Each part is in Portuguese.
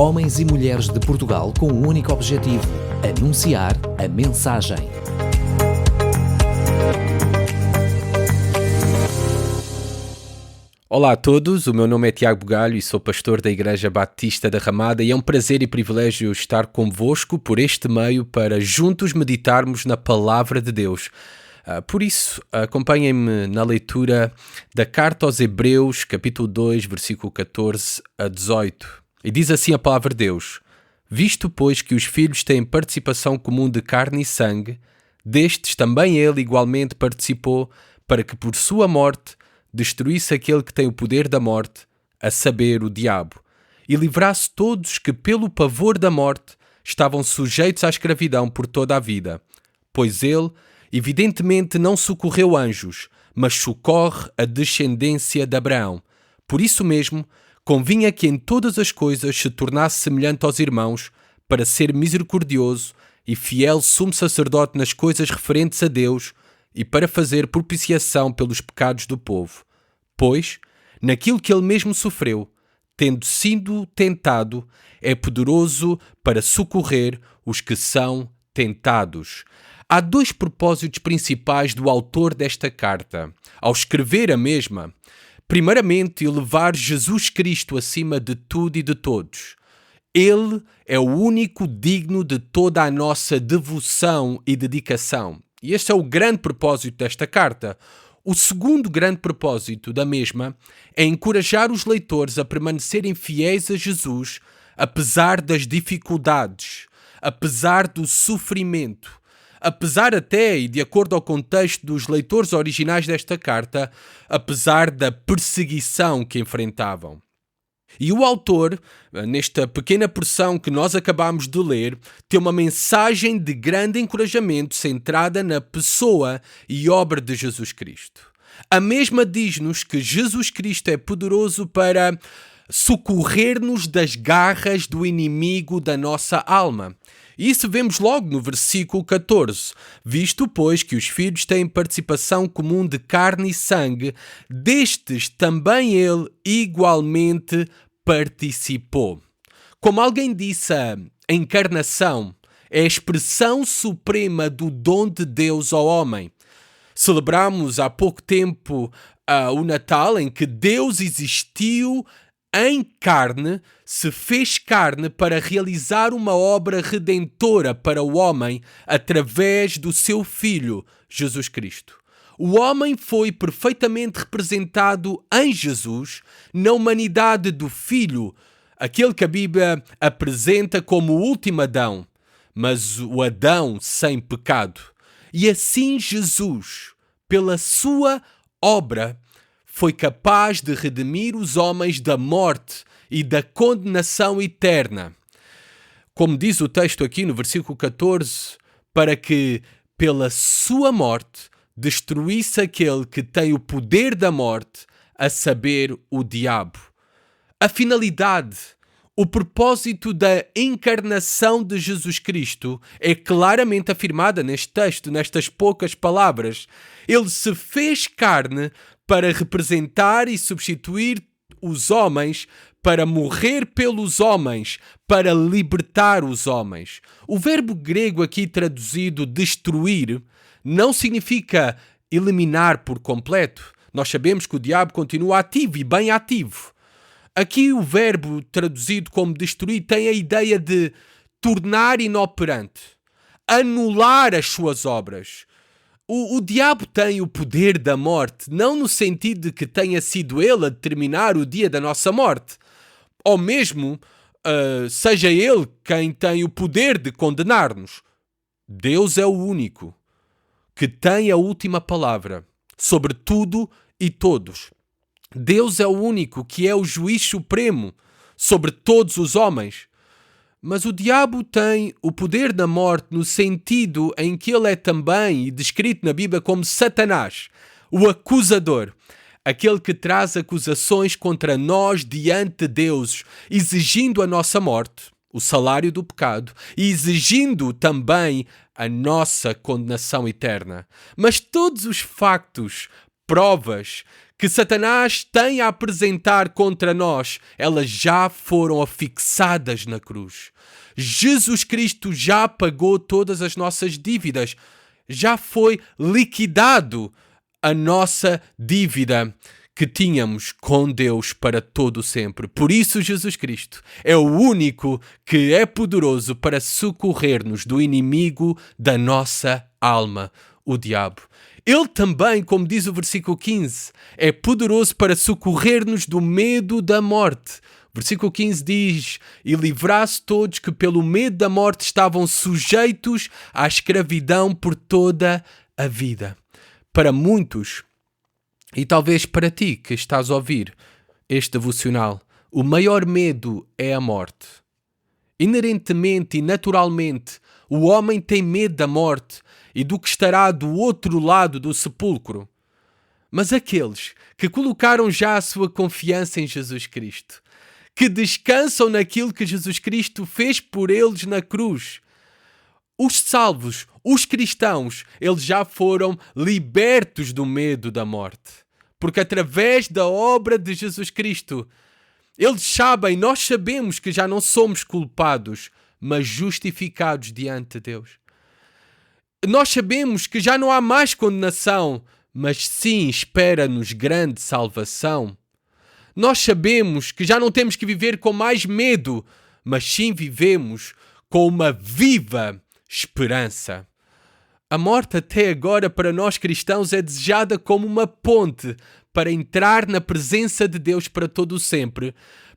Homens e mulheres de Portugal com um único objetivo: anunciar a mensagem. Olá a todos, o meu nome é Tiago Bugalho e sou pastor da Igreja Batista da Ramada e é um prazer e privilégio estar convosco por este meio para juntos meditarmos na Palavra de Deus. Por isso, acompanhem-me na leitura da Carta aos Hebreus, capítulo 2, versículo 14 a 18. E diz assim a Palavra de Deus: Visto, pois, que os filhos têm participação comum de carne e sangue, destes também ele igualmente participou, para que por sua morte destruísse aquele que tem o poder da morte, a saber, o diabo, e livrasse todos que, pelo pavor da morte, estavam sujeitos à escravidão por toda a vida. Pois ele, evidentemente, não socorreu anjos, mas socorre a descendência de Abraão. Por isso mesmo, convinha que em todas as coisas se tornasse semelhante aos irmãos, para ser misericordioso e fiel sumo sacerdote nas coisas referentes a Deus, e para fazer propiciação pelos pecados do povo. Pois, naquilo que ele mesmo sofreu, tendo sido tentado, é poderoso para socorrer os que são tentados. Há dois propósitos principais do autor desta carta, ao escrever a mesma. Primeiramente, elevar Jesus Cristo acima de tudo e de todos. Ele é o único digno de toda a nossa devoção e dedicação. E este é o grande propósito desta carta. O segundo grande propósito da mesma é encorajar os leitores a permanecerem fiéis a Jesus, apesar das dificuldades, apesar do sofrimento, apesar até, e de acordo ao contexto dos leitores originais desta carta, apesar da perseguição que enfrentavam. E o autor, nesta pequena porção que nós acabamos de ler, tem uma mensagem de grande encorajamento centrada na pessoa e obra de Jesus Cristo. A mesma diz-nos que Jesus Cristo é poderoso para socorrer-nos das garras do inimigo da nossa alma. Isso vemos logo no versículo 14. Visto, pois, que os filhos têm participação comum de carne e sangue, destes também ele igualmente participou. Como alguém disse, a encarnação é a expressão suprema do dom de Deus ao homem. Celebramos há pouco tempo o Natal, em que Deus existiu em carne, se fez carne para realizar uma obra redentora para o homem através do seu Filho, Jesus Cristo. O homem foi perfeitamente representado em Jesus, na humanidade do Filho, aquele que a Bíblia apresenta como o último Adão, mas o Adão sem pecado. E assim Jesus, pela sua obra, foi capaz de redimir os homens da morte e da condenação eterna. Como diz o texto aqui no versículo 14, para que, pela sua morte, destruísse aquele que tem o poder da morte, a saber, o diabo. A finalidade, o propósito da encarnação de Jesus Cristo é claramente afirmada neste texto, nestas poucas palavras. Ele se fez carne para representar e substituir os homens, para morrer pelos homens, para libertar os homens. O verbo grego aqui traduzido destruir não significa eliminar por completo. Nós sabemos que o diabo continua ativo e bem ativo. Aqui o verbo traduzido como destruir tem a ideia de tornar inoperante, anular as suas obras. O diabo tem o poder da morte, não no sentido de que tenha sido ele a determinar o dia da nossa morte, ou mesmo seja ele quem tem o poder de condenar-nos. Deus é o único que tem a última palavra sobre tudo e todos. Deus é o único que é o juiz supremo sobre todos os homens. Mas o diabo tem o poder da morte no sentido em que ele é também descrito na Bíblia como Satanás, o acusador, aquele que traz acusações contra nós diante de Deus, exigindo a nossa morte, o salário do pecado, e exigindo também a nossa condenação eterna. Mas todos os factos, provas que Satanás tem a apresentar contra nós, elas já foram afixadas na cruz. Jesus Cristo já pagou todas as nossas dívidas. Já foi liquidado a nossa dívida que tínhamos com Deus para todo sempre. Por isso Jesus Cristo é o único que é poderoso para socorrer-nos do inimigo da nossa alma, o diabo. Ele também, como diz o versículo 15, é poderoso para socorrer-nos do medo da morte. Versículo 15 diz: e livrasse todos que pelo medo da morte estavam sujeitos à escravidão por toda a vida. Para muitos, e talvez para ti que estás a ouvir este devocional, o maior medo é a morte. Inerentemente e naturalmente, o homem tem medo da morte e do que estará do outro lado do sepulcro. Mas aqueles que colocaram já a sua confiança em Jesus Cristo, que descansam naquilo que Jesus Cristo fez por eles na cruz, os salvos, os cristãos, eles já foram libertos do medo da morte. Porque através da obra de Jesus Cristo, eles sabem, nós sabemos que já não somos culpados, mas justificados diante de Deus. Nós sabemos que já não há mais condenação, mas sim espera-nos grande salvação. Nós sabemos que já não temos que viver com mais medo, mas sim vivemos com uma viva esperança. A morte até agora para nós cristãos é desejada como uma ponte para entrar na presença de Deus para todo o sempre,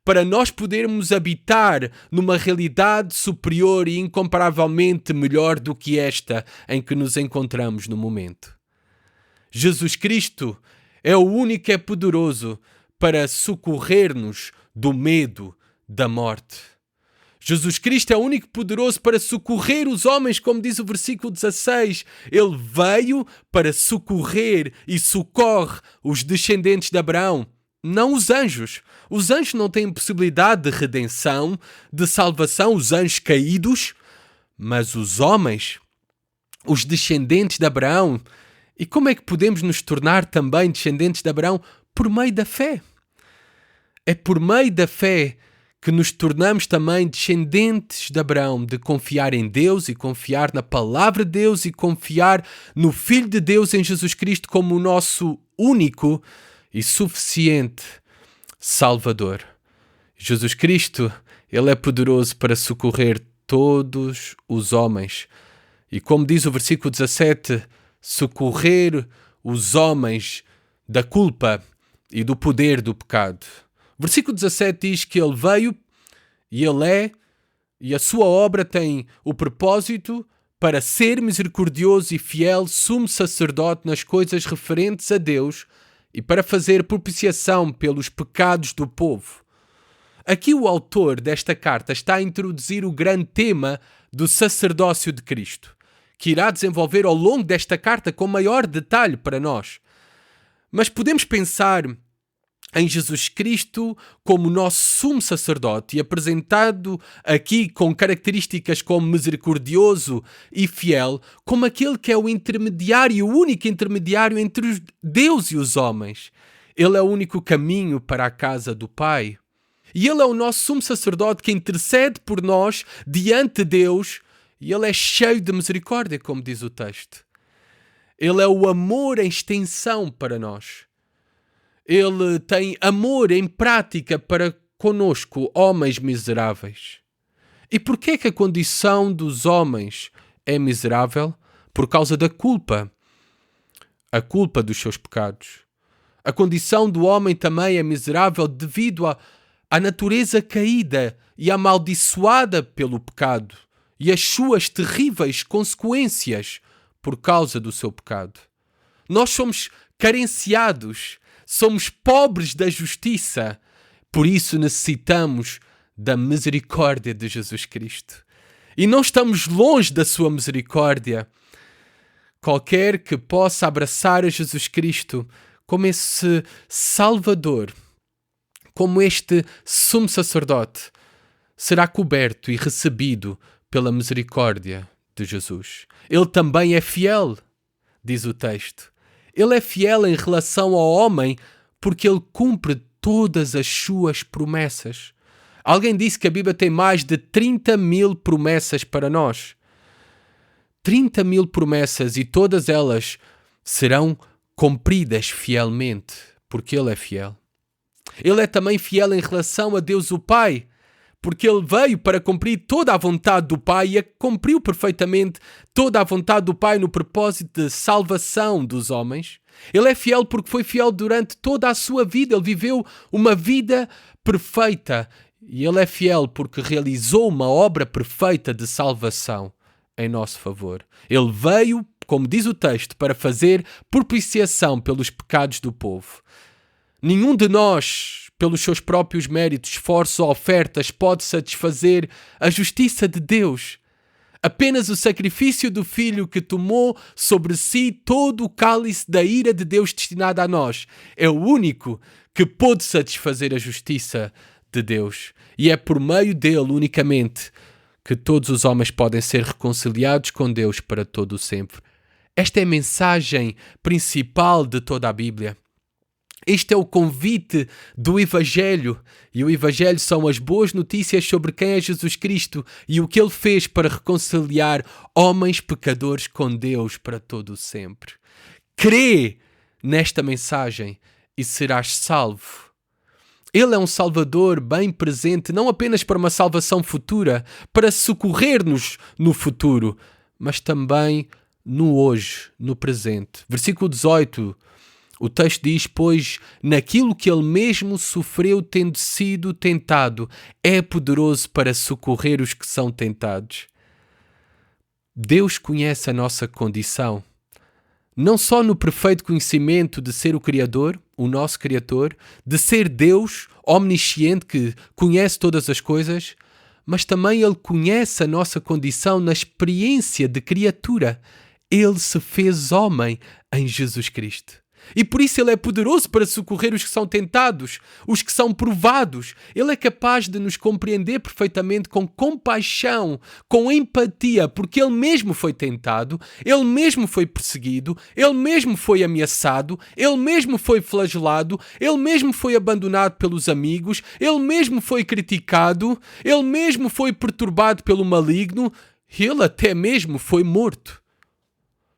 para nós podermos habitar numa realidade superior e incomparavelmente melhor do que esta em que nos encontramos no momento. Jesus Cristo é o único que é poderoso para socorrer-nos do medo da morte. Jesus Cristo é o único poderoso para socorrer os homens, como diz o versículo 16. Ele veio para socorrer e socorre os descendentes de Abraão, não os anjos. Os anjos não têm possibilidade de redenção, de salvação, os anjos caídos, mas os homens, os descendentes de Abraão. E como é que podemos nos tornar também descendentes de Abraão? Por meio da fé. É por meio da fé que nos tornamos também descendentes de Abraão, de confiar em Deus e confiar na palavra de Deus e confiar no Filho de Deus, em Jesus Cristo, como o nosso único e suficiente Salvador. Jesus Cristo, Ele é poderoso para socorrer todos os homens. E como diz o versículo 17, socorrer os homens da culpa e do poder do pecado. O versículo 17 diz que Ele veio e Ele é, e a sua obra tem o propósito para ser misericordioso e fiel sumo sacerdote nas coisas referentes a Deus e para fazer propiciação pelos pecados do povo. Aqui o autor desta carta está a introduzir o grande tema do sacerdócio de Cristo, que irá desenvolver ao longo desta carta com maior detalhe para nós. Mas podemos pensar em Jesus Cristo como nosso sumo sacerdote e apresentado aqui com características como misericordioso e fiel, como aquele que é o intermediário, o único intermediário entre Deus e os homens. Ele é o único caminho para a casa do Pai. E Ele é o nosso sumo sacerdote que intercede por nós diante de Deus, e Ele é cheio de misericórdia, como diz o texto. Ele é o amor em extensão para nós. Ele tem amor em prática para conosco, homens miseráveis. E porquê que a condição dos homens é miserável? Por causa da culpa. A culpa dos seus pecados. A condição do homem também é miserável devido à natureza caída e amaldiçoada pelo pecado e as suas terríveis consequências por causa do seu pecado. Nós somos carenciados, somos pobres da justiça, por isso necessitamos da misericórdia de Jesus Cristo. E não estamos longe da sua misericórdia. Qualquer que possa abraçar a Jesus Cristo como esse Salvador, como este sumo sacerdote, será coberto e recebido pela misericórdia de Jesus. Ele também é fiel, diz o texto. Ele é fiel em relação ao homem porque Ele cumpre todas as suas promessas. Alguém disse que a Bíblia tem mais de 30.000 promessas para nós. 30.000 promessas, e todas elas serão cumpridas fielmente, porque Ele é fiel. Ele é também fiel em relação a Deus o Pai, porque Ele veio para cumprir toda a vontade do Pai e cumpriu perfeitamente toda a vontade do Pai no propósito de salvação dos homens. Ele é fiel porque foi fiel durante toda a sua vida. Ele viveu uma vida perfeita. E Ele é fiel porque realizou uma obra perfeita de salvação em nosso favor. Ele veio, como diz o texto, para fazer propiciação pelos pecados do povo. Nenhum de nós, pelos seus próprios méritos, esforços ou ofertas, pode satisfazer a justiça de Deus. Apenas o sacrifício do Filho, que tomou sobre si todo o cálice da ira de Deus destinado a nós, é o único que pôde satisfazer a justiça de Deus. E é por meio dele, unicamente, que todos os homens podem ser reconciliados com Deus para todo o sempre. Esta é a mensagem principal de toda a Bíblia. Este é o convite do Evangelho, e o Evangelho são as boas notícias sobre quem é Jesus Cristo e o que Ele fez para reconciliar homens pecadores com Deus para todo o sempre. Crê nesta mensagem e serás salvo. Ele é um Salvador bem presente, não apenas para uma salvação futura, para socorrer-nos no futuro, mas também no hoje, no presente. Versículo 18. O texto diz: pois naquilo que Ele mesmo sofreu tendo sido tentado, é poderoso para socorrer os que são tentados. Deus conhece a nossa condição, não só no perfeito conhecimento de ser o Criador, o nosso Criador, de ser Deus omnisciente que conhece todas as coisas, mas também Ele conhece a nossa condição na experiência de criatura. Ele se fez homem em Jesus Cristo. E por isso Ele é poderoso para socorrer os que são tentados, os que são provados. Ele é capaz de nos compreender perfeitamente com compaixão, com empatia, porque Ele mesmo foi tentado, Ele mesmo foi perseguido, Ele mesmo foi ameaçado, Ele mesmo foi flagelado, Ele mesmo foi abandonado pelos amigos, Ele mesmo foi criticado, Ele mesmo foi perturbado pelo maligno, Ele até mesmo foi morto.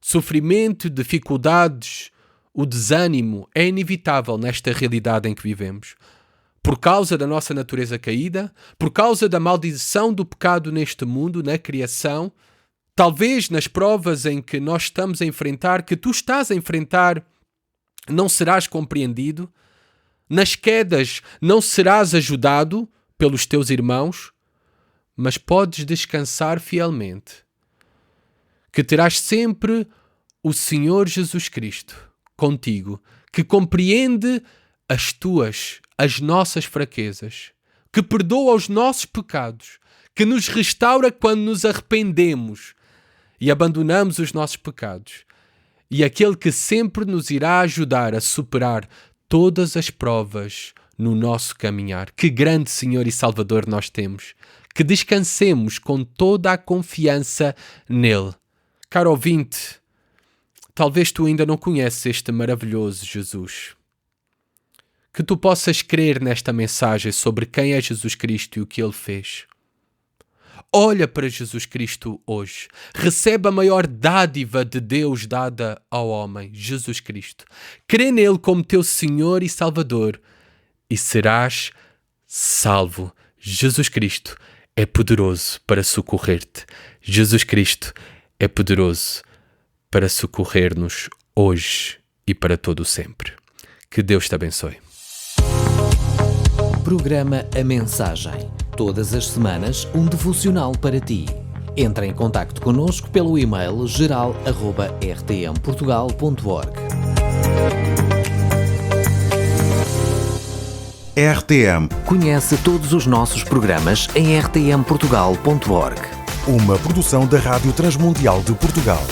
Sofrimento, dificuldades, o desânimo é inevitável nesta realidade em que vivemos. Por causa da nossa natureza caída, por causa da maldição do pecado neste mundo, na criação, talvez nas provas em que nós estamos a enfrentar, que tu estás a enfrentar, não serás compreendido, nas quedas não serás ajudado pelos teus irmãos, mas podes descansar fielmente, que terás sempre o Senhor Jesus Cristo contigo, que compreende as nossas fraquezas, que perdoa os nossos pecados, que nos restaura quando nos arrependemos e abandonamos os nossos pecados, e aquele que sempre nos irá ajudar a superar todas as provas no nosso caminhar. Que grande Senhor e Salvador nós temos, que descansemos com toda a confiança nele. Caro ouvinte, talvez tu ainda não conheces este maravilhoso Jesus. Que tu possas crer nesta mensagem sobre quem é Jesus Cristo e o que Ele fez. Olha para Jesus Cristo hoje. Recebe a maior dádiva de Deus dada ao homem, Jesus Cristo. Crê nele como teu Senhor e Salvador e serás salvo. Jesus Cristo é poderoso para socorrer-te. Jesus Cristo é poderoso para socorrer-nos hoje e para todo o sempre. Que Deus te abençoe. Programa A Mensagem. Todas as semanas, um devocional para ti. Entre em contacto connosco pelo e-mail geral@rtmportugal.org. RTM, Conhece todos os nossos programas em rtmportugal.org. uma produção da Rádio Transmundial de Portugal.